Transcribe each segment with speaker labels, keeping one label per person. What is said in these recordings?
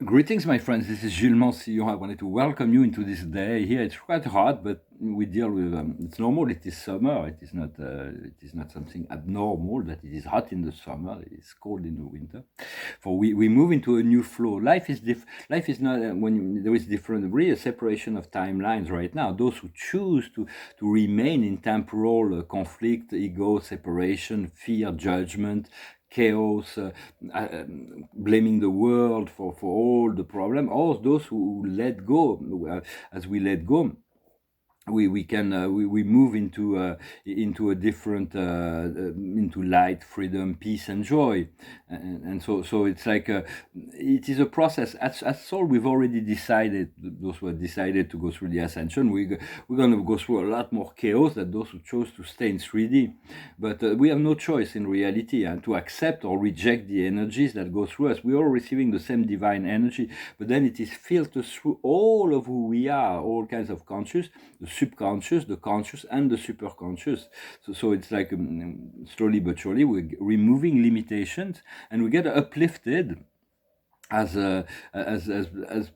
Speaker 1: Greetings, my friends. This is Gilles Mansillon. I wanted to welcome you into this day. Here it's quite hot, but we deal with it's normal. It is summer. It is not. It is not something abnormal that it is hot in the summer. It is cold in the winter. For we move into a new flow. Life is not there is different, really a separation of timelines right now. Those who choose to remain in temporal conflict, ego, separation, fear, judgment, chaos, blaming the world for all the problem, or those who let go, as we let go, we move into a different into light, freedom, peace, and joy, and so it's like it is a process. As soul, we've already decided. Those who have decided to go through the ascension, we're going to go through a lot more chaos than those who chose to stay in 3D. But we have no choice in reality, and to accept or reject the energies that go through us. We're all receiving the same divine energy, but then it is filtered through all of who we are, all kinds of conscious, the subconscious, the conscious, and the superconscious. So it's like slowly but surely we're removing limitations, and we get uplifted as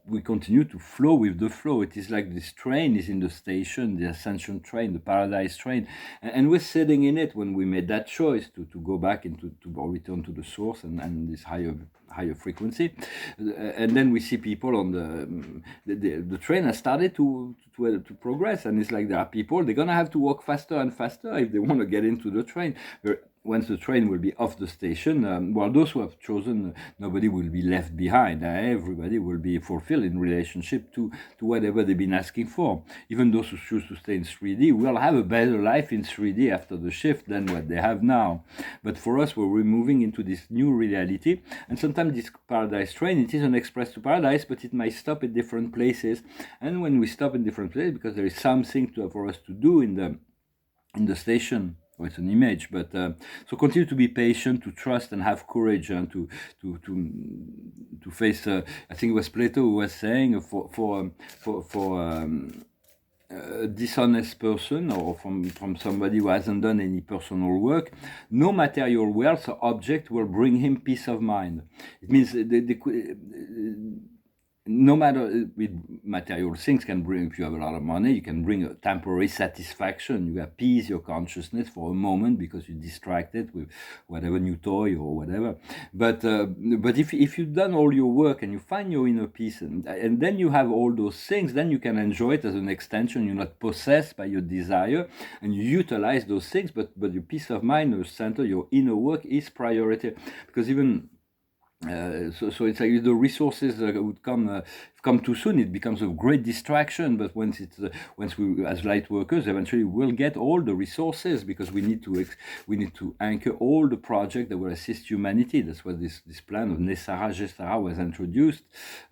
Speaker 1: we continue to flow with the flow. It is like this train is in the station, the ascension train, the paradise train, and we're sitting in it when we made that choice to go back into or return to the source and this higher frequency. And then we see people on the train has started to progress, and it's like there are people, they're gonna have to walk faster and faster if they want to get into the train. Once the train will be off the station, well, those who have chosen, nobody will be left behind. Everybody will be fulfilled in relationship to whatever they've been asking for. Even those who choose to stay in 3D will have a better life in 3D after the shift than what they have now. But for us, we're moving into this new reality, and sometimes this paradise train, it is an express to paradise, but it might stop at different places. And when we stop in different places, because there is something for us to do in the station. Well, it's an image, but so continue to be patient, to trust, and have courage, and to face. I think it was Plato who was saying a dishonest person, or from somebody who hasn't done any personal work, no material wealth or object will bring him peace of mind. It means no matter with material things can bring, if you have a lot of money, you can bring a temporary satisfaction. You appease your consciousness for a moment because you're distracted with whatever new toy or whatever. But if you've done all your work and you find your inner peace, and then you have all those things, then you can enjoy it as an extension. You're not possessed by your desire, and you utilize those things. But your peace of mind, your center, your inner work is priority, because even. So it's like the resources would come too soon. It becomes a great distraction. But once we as light workers eventually will get all the resources, because we need to anchor all the projects that will assist humanity. That's what this plan of Nessara Gestara was introduced.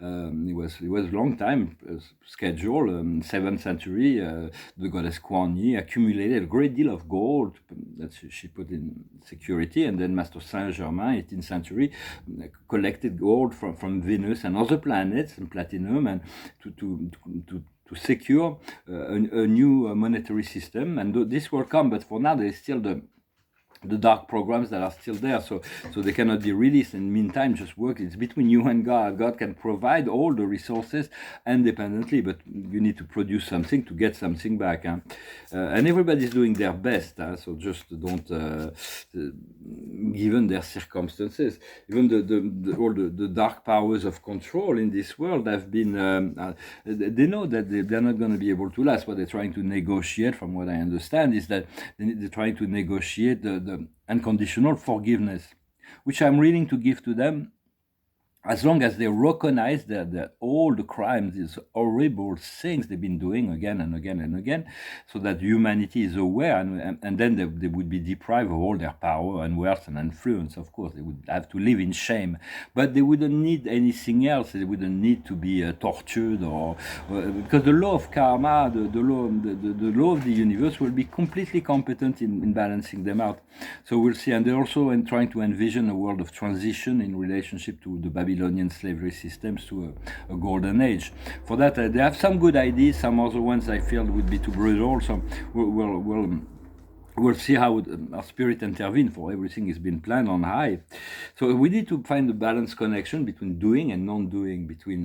Speaker 1: It was a long time schedule. 7th century, the goddess Kuan Yi accumulated a great deal of gold that she put in security, and then Master Saint Germain, 18th century, collected gold from Venus and other planets and platinum, and to secure a new monetary system. And this will come, but for now there is still the dark programs that are still there, so they cannot be released. In the meantime, just work. It's between you and God. God can provide all the resources independently, but you need to produce something to get something back. And everybody's doing their best, so just don't, given their circumstances, even all the dark powers of control in this world have been, they know that they're not going to be able to last. What they're trying to negotiate, from what I understand, is that they're trying to negotiate the unconditional forgiveness, which I'm willing to give to them, as long as they recognize that all the crimes, these horrible things they've been doing again and again and again, so that humanity is aware, and then they would be deprived of all their power and wealth and influence. Of course, they would have to live in shame, but they wouldn't need anything else. They wouldn't need to be tortured, or because the law of karma, the law of the universe will be completely competent in balancing them out. So we'll see. And they're also trying to envision a world of transition in relationship to the Babylonian slavery systems, to a golden age. For that, they have some good ideas. Some other ones I feel would be too brutal. So we'll we'll see how our spirit intervene, for everything is been planned on high. So we need to find a balanced connection between doing and non-doing, between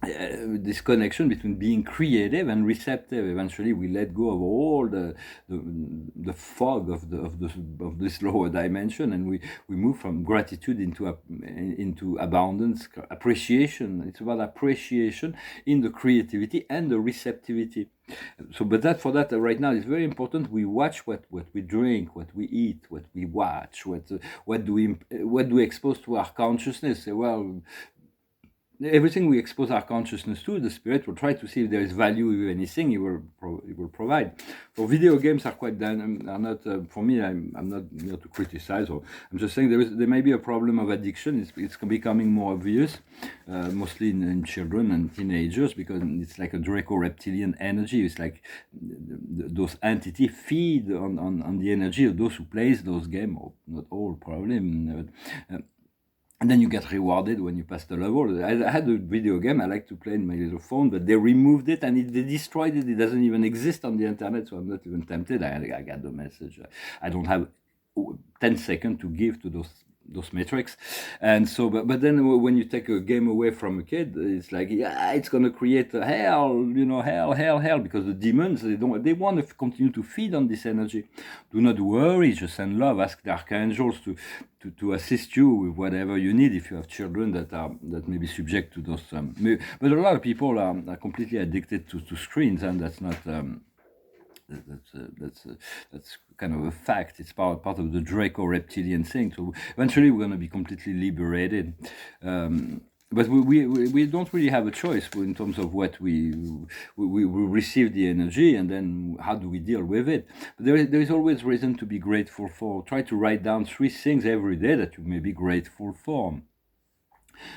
Speaker 1: this connection between being creative and receptive. Eventually, we let go of all the fog of this lower dimension, and we move from gratitude into abundance, appreciation. It's about appreciation in the creativity and the receptivity. So, but for that right now, it's very important. We watch what we drink, what we eat, what we watch, what do we expose to our consciousness. Well, everything we expose our consciousness to, the spirit will try to see if there is value in anything. It will provide. For video games are quite are not for me. I'm not here to criticize, or I'm just saying there may be a problem of addiction. It's becoming more obvious, mostly in children and teenagers, because it's like a Draco-reptilian energy. It's like those entities feed on the energy of those who plays those games, or not all probably. And then you get rewarded when you pass the level. I had a video game I like to play in my little phone, but they removed it and they destroyed it. It doesn't even exist on the internet, so I'm not even tempted. I got the message. I don't have 10 seconds to give to those metrics. And so, but then when you take a game away from a kid, it's like, yeah, it's going to create a hell, because the demons, they want to continue to feed on this energy. Do not worry, just send love. Ask the archangels to assist you with whatever you need if you have children that may be subject to those. But a lot of people are completely addicted to screens, and that's not. That's kind of a fact. It's part of the Draco-reptilian thing. So eventually we're going to be completely liberated. But we don't really have a choice in terms of what we receive the energy, and then how do we deal with it. But there is always reason to be grateful for. Try to write down 3 things every day that you may be grateful for.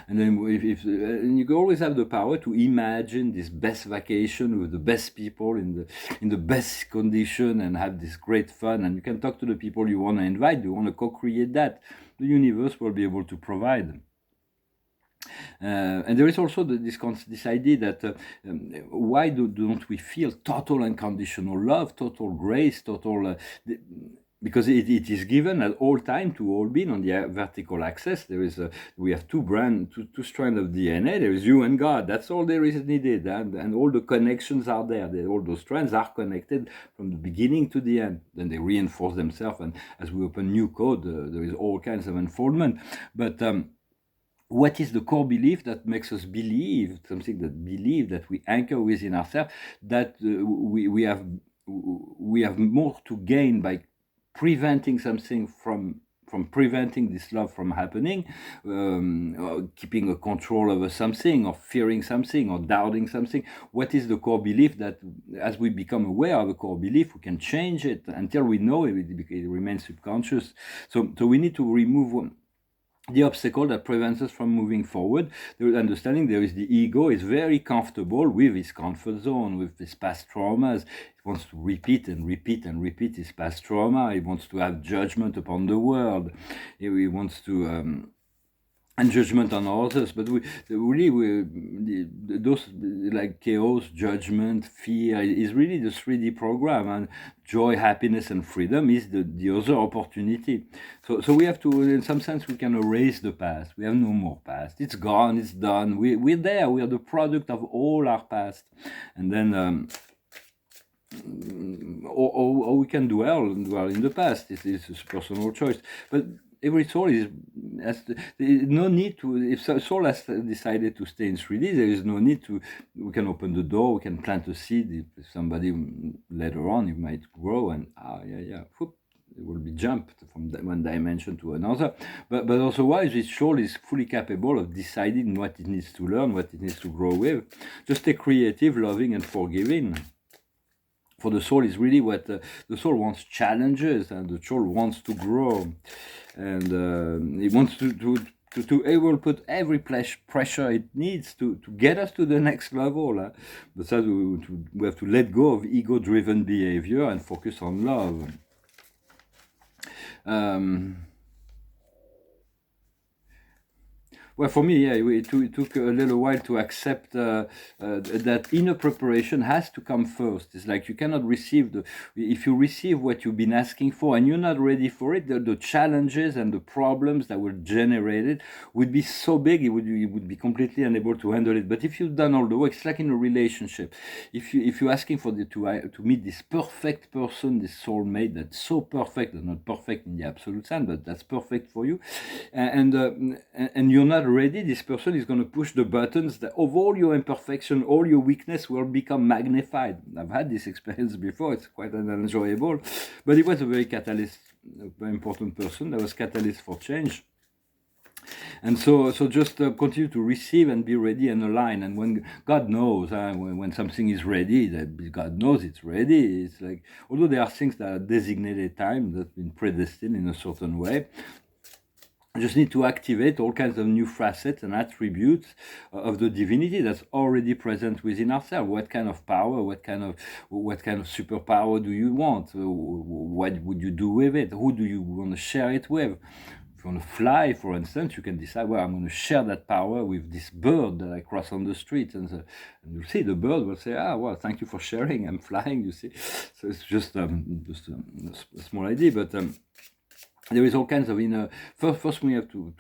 Speaker 1: And then and you always have the power to imagine this best vacation with the best people in the best condition, and have this great fun. And you can talk to the people you want to invite. You want to co-create that. The universe will be able to provide. And there is also this idea that why don't we feel total unconditional love, total grace, total... because it is given at all time to all being on the vertical axis. We have two strands of DNA. There is you and God. That's all there is needed, and all the connections are there. All those strands are connected from the beginning to the end. Then they reinforce themselves, and as we open new code, there is all kinds of unfoldment. But what is the core belief that makes us believe something, that we anchor within ourselves, that we have more to gain by preventing something from preventing this love from happening, or keeping a control over something, or fearing something, or doubting something? What is the core belief that, as we become aware of a core belief, we can change it? Until we know it remains subconscious. So we need to remove the obstacle that prevents us from moving forward. The understanding there is the ego is very comfortable with his comfort zone, with his past traumas. It wants to repeat and repeat and repeat his past trauma. He wants to have judgment upon the world. He wants to... and judgment on others, but those like chaos, judgment, fear is really the 3D program, and joy, happiness, and freedom is the other opportunity. So we have to, in some sense, we can erase the past. We have no more past. It's gone. It's done. We're there. We are the product of all our past, and then. Or we can dwell in the past. It's a personal choice, but every soul no need to. If soul has decided to stay in 3D, there is no need to. We can open the door. We can plant a seed. If somebody later on, it might grow, and whoop, it will be jumped from one dimension to another. But otherwise, this soul is fully capable of deciding what it needs to learn, what it needs to grow with. Just stay creative, loving, and forgiving. For the soul is really what the soul wants: challenges, and the soul wants to grow, and it wants it will put every pressure it needs to get us to the next level. But so we have to let go of ego-driven behavior and focus on love. Well, for me, yeah, it took a little while to accept that inner preparation has to come first. It's like you cannot receive if you receive what you've been asking for and you're not ready for it, the challenges and the problems that will generate it would be so big, you would be completely unable to handle it. But if you've done all the work, it's like in a relationship. If you're asking for to meet this perfect person, this soulmate that's so perfect, and not perfect in the absolute sense, but that's perfect for you, and you're not ready, this person is going to push the buttons that of all your imperfection, all your weakness will become magnified. I've had this experience before. It's quite enjoyable, but it was a very important person that was catalyst for change. And so just continue to receive and be ready and align. And when God knows, when something is ready, that God knows it's ready. It's like, although there are things that are designated time that's been predestined in a certain way, you just need to activate all kinds of new facets and attributes of the divinity that's already present within ourselves. What kind of power, what kind of superpower do you want? What would you do with it? Who do you want to share it with? If you want to fly, for instance, you can decide, well, I'm going to share that power with this bird that I cross on the street. And you'll see the bird will say, well, thank you for sharing. I'm flying, you see. So it's just a small idea, but there is all kinds of inner. First we have to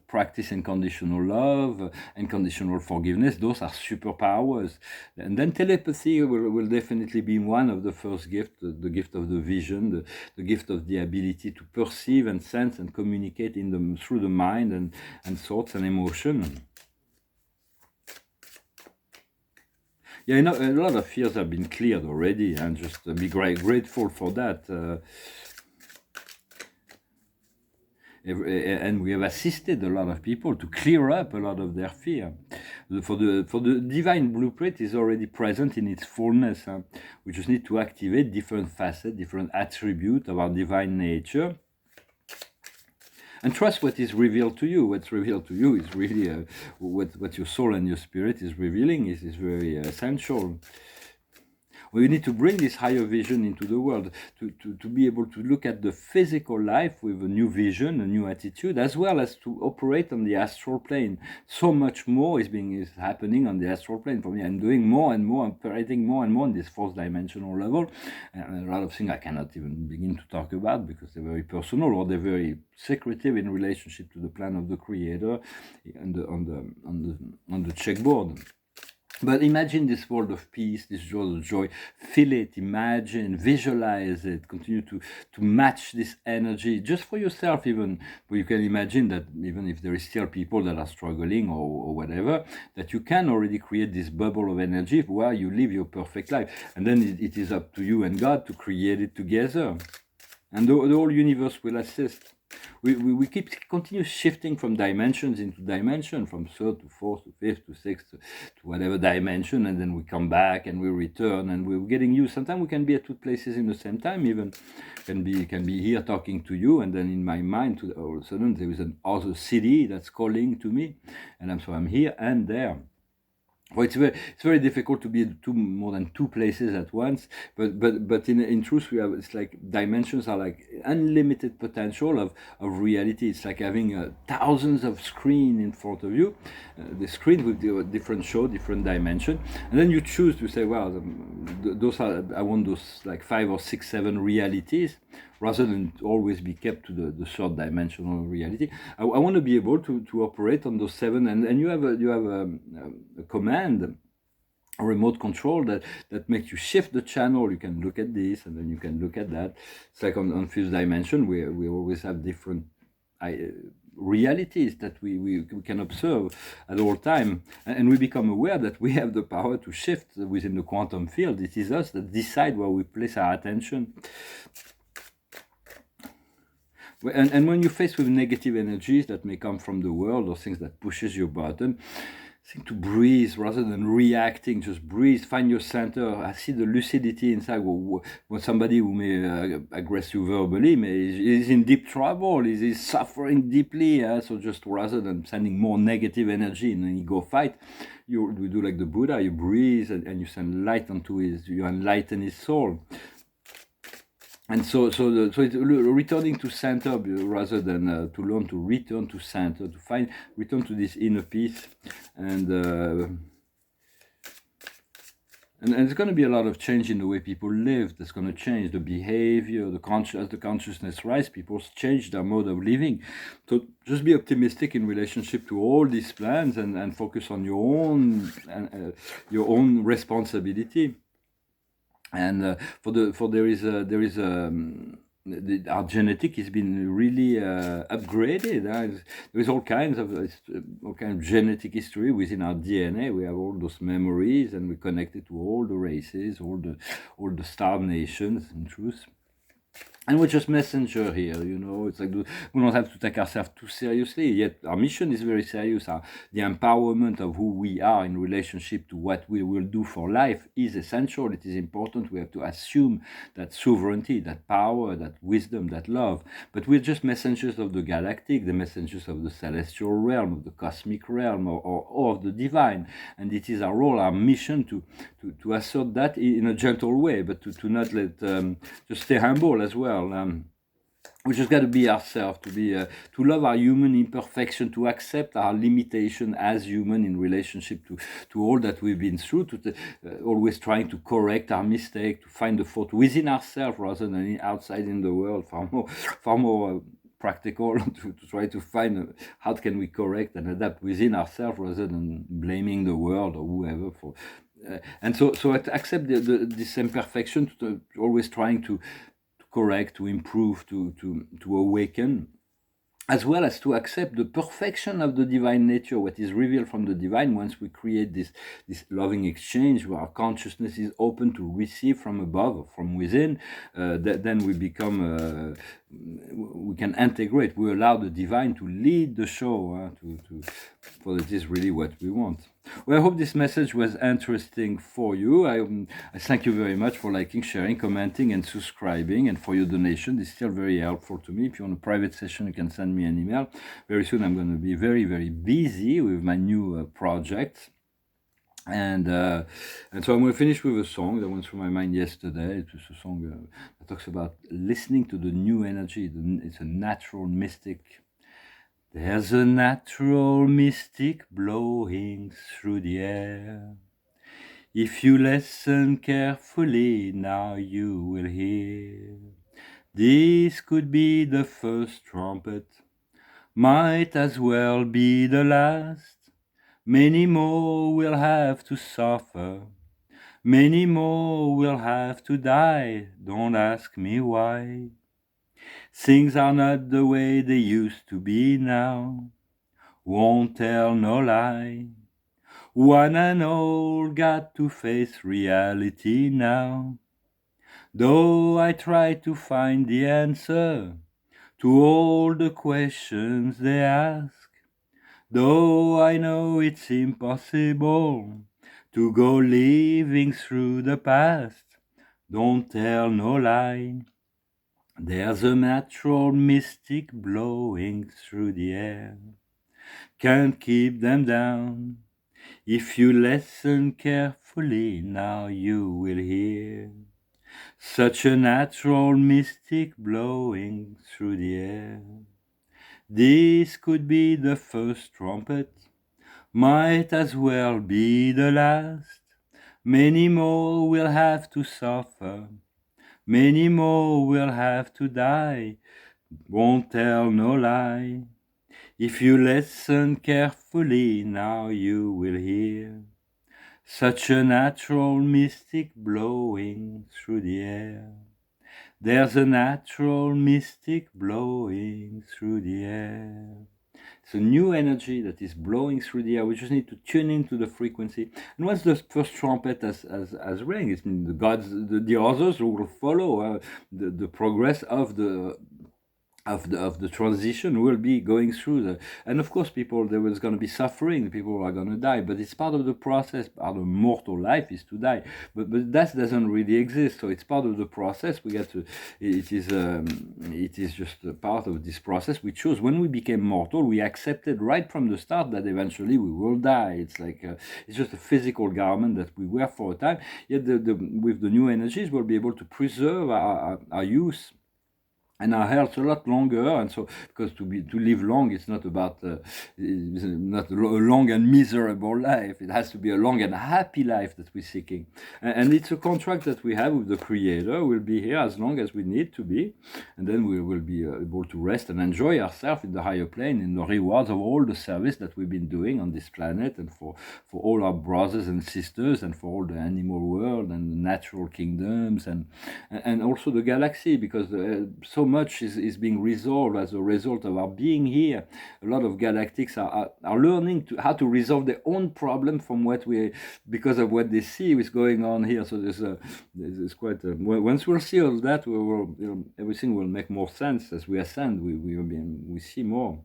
Speaker 1: practice unconditional love, unconditional forgiveness. Those are superpowers. And then telepathy will definitely be one of the first gifts, the gift of the vision, the gift of the ability to perceive and sense and communicate through the mind and thoughts and emotion. Yeah, you know, a lot of fears have been cleared already, and just be grateful for that. And we have assisted a lot of people to clear up a lot of their fear. For the divine blueprint is already present in its fullness. We just need to activate different facets, different attributes of our divine nature, and trust what is revealed to you. What's revealed to you is really what your soul and your spirit is revealing is very essential. We need to bring this higher vision into the world, to be able to look at the physical life with a new vision, a new attitude, as well as to operate on the astral plane. So much more is happening on the astral plane. For me, I'm doing more and more, I'm operating more and more on this fourth dimensional level. And a lot of things I cannot even begin to talk about because they're very personal or they're very secretive in relationship to the plan of the Creator and on the checkboard. But imagine this world of peace, this world of joy. Feel it, imagine, visualize it, continue to match this energy just for yourself even. But you can imagine that even if there is still people that are struggling or whatever, that you can already create this bubble of energy where you live your perfect life. And then it is up to you and God to create it together. And the whole universe will assist. We continue shifting from dimensions into dimension, from third to fourth to fifth to sixth to whatever dimension, and then we come back and we return and we're getting used. Sometimes we can be at two places in the same time, even can be here talking to you, and then in my mind all of a sudden there is an other city that's calling to me, and I'm here and there. Well, it's very difficult to be more than two places at once, but in truth it's like dimensions are like unlimited potential of reality. It's like having thousands of screens in front of you, the screen with the different show, different dimension, and then you choose to say, well, I want those like 5 or 6, 7 realities, rather than always be kept to the third dimensional reality. I want to be able to operate on those 7, and you have a command, a remote control that makes you shift the channel. You can look at this and then you can look at that. It's like on fifth dimension we always have different realities that we can observe at all time, and we become aware that we have the power to shift within the quantum field. It is us that decide where we place our attention. And when you're faced with negative energies that may come from the world or things that pushes your button, think to breathe rather than reacting. Just breathe, find your center. I see the lucidity inside. When somebody who may aggress you verbally is in deep trouble, is suffering deeply. So just rather than sending more negative energy in an ego fight, you do like the Buddha. You breathe and you send light onto you enlighten his soul. And so it's returning to center rather than to learn to return to center, to find return to this inner peace, and and there's going to be a lot of change in the way people live. That's going to change the behavior, as the consciousness rise, people change their mode of living. So just be optimistic in relationship to all these plans, and focus on your own responsibility. And there is our genetic has been really upgraded. There is all kinds of genetic history within our DNA. We have all those memories, and we connect it to all the races, all the star nations, in truth. And we're just messenger here, It's like we don't have to take ourselves too seriously. Yet our mission is very serious. The empowerment of who we are in relationship to what we will do for life is essential. It is important. We have to assume that sovereignty, that power, that wisdom, that love. But we're just messengers of the galactic, the messengers of the celestial realm, of the cosmic realm, or of the divine. And it is our role, our mission to assert that in a gentle way, but to not let just stay humble as well. We just got to be ourselves, to love our human imperfection, to accept our limitation as human in relationship to all that we've been through, always trying to correct our mistake, to find the fault within ourselves rather than outside in the world. Far more practical to try to find how can we correct and adapt within ourselves rather than blaming the world or whoever for. And so accept this imperfection, always trying to correct, to improve, to awaken, as well as to accept the perfection of the divine nature, what is revealed from the divine. Once we create this loving exchange where our consciousness is open to receive from above or from within, then we become, we can integrate, we allow the divine to lead the show, for that is really what we want. Well, I hope this message was interesting for you. I thank you very much for liking, sharing, commenting, and subscribing, and for your donation. It's still very helpful to me. If you want a private session, you can send me an email. Very soon I'm going to be very, very busy with my new project. And so I'm going to finish with a song that went through my mind yesterday. It was a song that talks about listening to the new energy. It's a natural mystic. There's a natural mystic blowing through the air. If you listen carefully, now you will hear. This could be the first trumpet, might as well be the last. Many more will have to suffer, many more will have to die. Don't ask me why. Things are not the way they used to be now. Won't tell no lie. One and all got to face reality now. Though I try to find the answer to all the questions they ask, though I know it's impossible to go living through the past, don't tell no lie. There's a natural mystic blowing through the air. Can't keep them down. If you listen carefully, now you will hear. Such a natural mystic blowing through the air. This could be the first trumpet, might as well be the last. Many more will have to suffer, many more will have to die. Won't tell no lie. If you listen carefully, now you will hear. Such a natural mystic blowing through the air. There's a natural mystic blowing through the air. It's a new energy that is blowing through the air. We just need to tune into the frequency. And once the first trumpet has rang, it's the gods, the others will follow the progress of the of the transition will be going through the, and of course people, there was going to be suffering, people are going to die, but it's part of the process. Part of mortal life is to die, but that doesn't really exist, so it's part of the process. We get to, it is just a part of this process. We chose, when we became mortal, we accepted right from the start that eventually we will die. It's like it's just a physical garment that we wear for a time, yet with the new energies we'll be able to preserve our youth and our health a lot longer. And so, because to live long, it's not about it's not a long and miserable life. It has to be a long and happy life that we're seeking, and it's a contract that we have with the Creator. We'll be here as long as we need to be, and then we will be able to rest and enjoy ourselves in the higher plane, in the rewards of all the service that we've been doing on this planet, and for all our brothers and sisters, and for all the animal world and the natural kingdoms, and also the galaxy, because so much is being resolved as a result of our being here. A lot of galactics are learning how to resolve their own problem from what we, because of what they see is going on here. So there's quite a, once we'll see all that, we will, everything will make more sense as we ascend. We see more.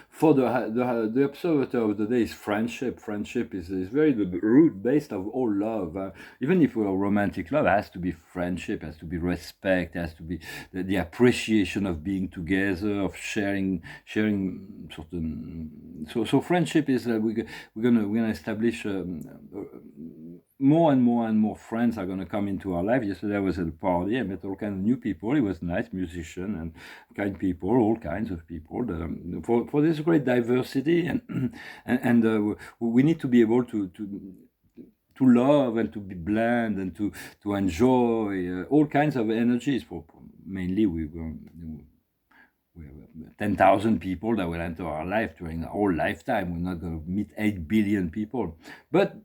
Speaker 1: For the observer of the day is friendship. Friendship is very the root base of all love. Even if we're romantic love, it has to be friendship, has to be respect, has to be the appreciation of being together, of sharing certain. So friendship is we're gonna establish. More and more friends are going to come into our life. Yesterday I was at a party. I met all kinds of new people. It was nice, musician and kind people, all kinds of people. For this great diversity, and we need to be able to love and to be blend and to enjoy all kinds of energies. For mainly we have 10,000 people that will enter our life during our whole lifetime. We're not going to meet 8 billion people, but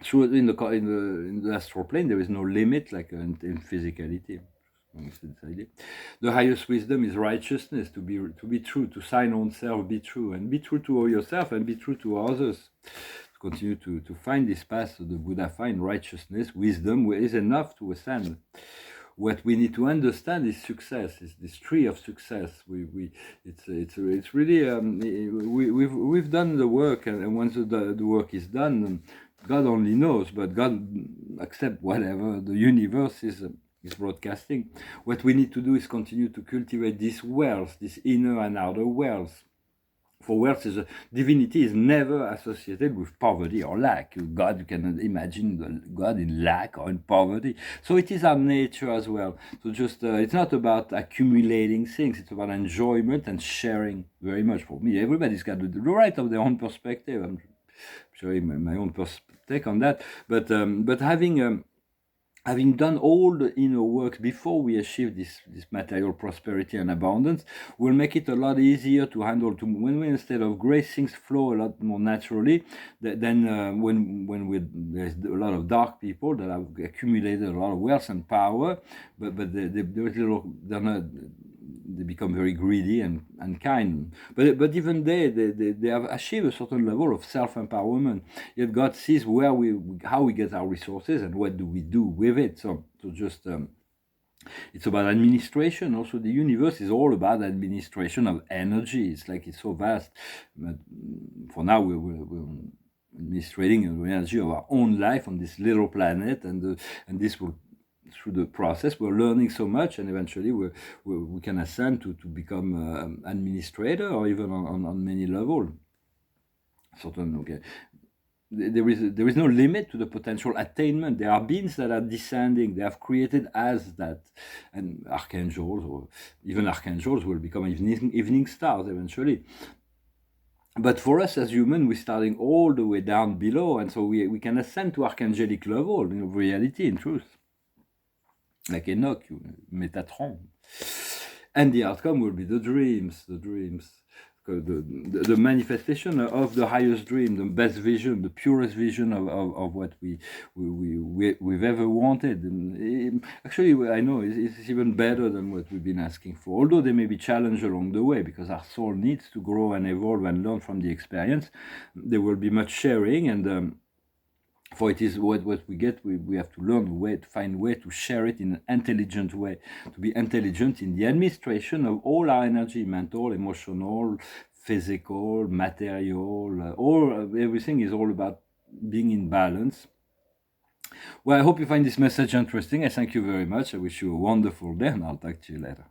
Speaker 1: so in the astral plane, there is no limit, like in physicality. The highest wisdom is righteousness, to be true, to sign own self, be true, and be true to yourself and be true to others. To continue to find this path to the Buddha, find righteousness, wisdom is enough to ascend. What we need to understand is success, is this tree of success. It's really we've done the work, and once the work is done, God only knows, but God accept whatever the universe is broadcasting. What we need to do is continue to cultivate this wealth, this inner and outer wealth. For wealth divinity is never associated with poverty or lack. God, you cannot imagine God in lack or in poverty. So it is our nature as well. So just it's not about accumulating things. It's about enjoyment and sharing. Very much for me. Everybody's got the right of their own perspective. I'm showing my own take on that. But having done all the inner work before we achieve this material prosperity and abundance, will make it a lot easier to handle. When we, instead of grace, things flow a lot more naturally. Then when there's a lot of dark people that have accumulated a lot of wealth and power, but they're not. They become very greedy and kind, but even they have achieved a certain level of self-empowerment. Yet God sees how we get our resources and what do we do with it. So just it's about administration. Also, the universe is all about administration of energy. It's so vast. But for now, we're administrating the energy of our own life on this little planet, and this will. Through the process, we're learning so much, and eventually we can ascend to become administrator, or even on many levels. Okay. There is no limit to the potential attainment. There are beings that are descending. They have created as that, and archangels, or even archangels, will become evening stars eventually. But for us as humans, we're starting all the way down below, and so we can ascend to archangelic level in reality, in truth. Like Enoch, Metatron. And the outcome will be the dreams, the manifestation of the highest dream, the best vision, the purest vision of what we've ever wanted. And actually, I know it's even better than what we've been asking for. Although there may be challenges along the way, because our soul needs to grow and evolve and learn from the experience, there will be much sharing, and For it is what we get, we have to learn a way to find a way to share it in an intelligent way, to be intelligent in the administration of all our energy, mental, emotional, physical, material, everything is all about being in balance. Well, I hope you find this message interesting. I thank you very much. I wish you a wonderful day, and I'll talk to you later.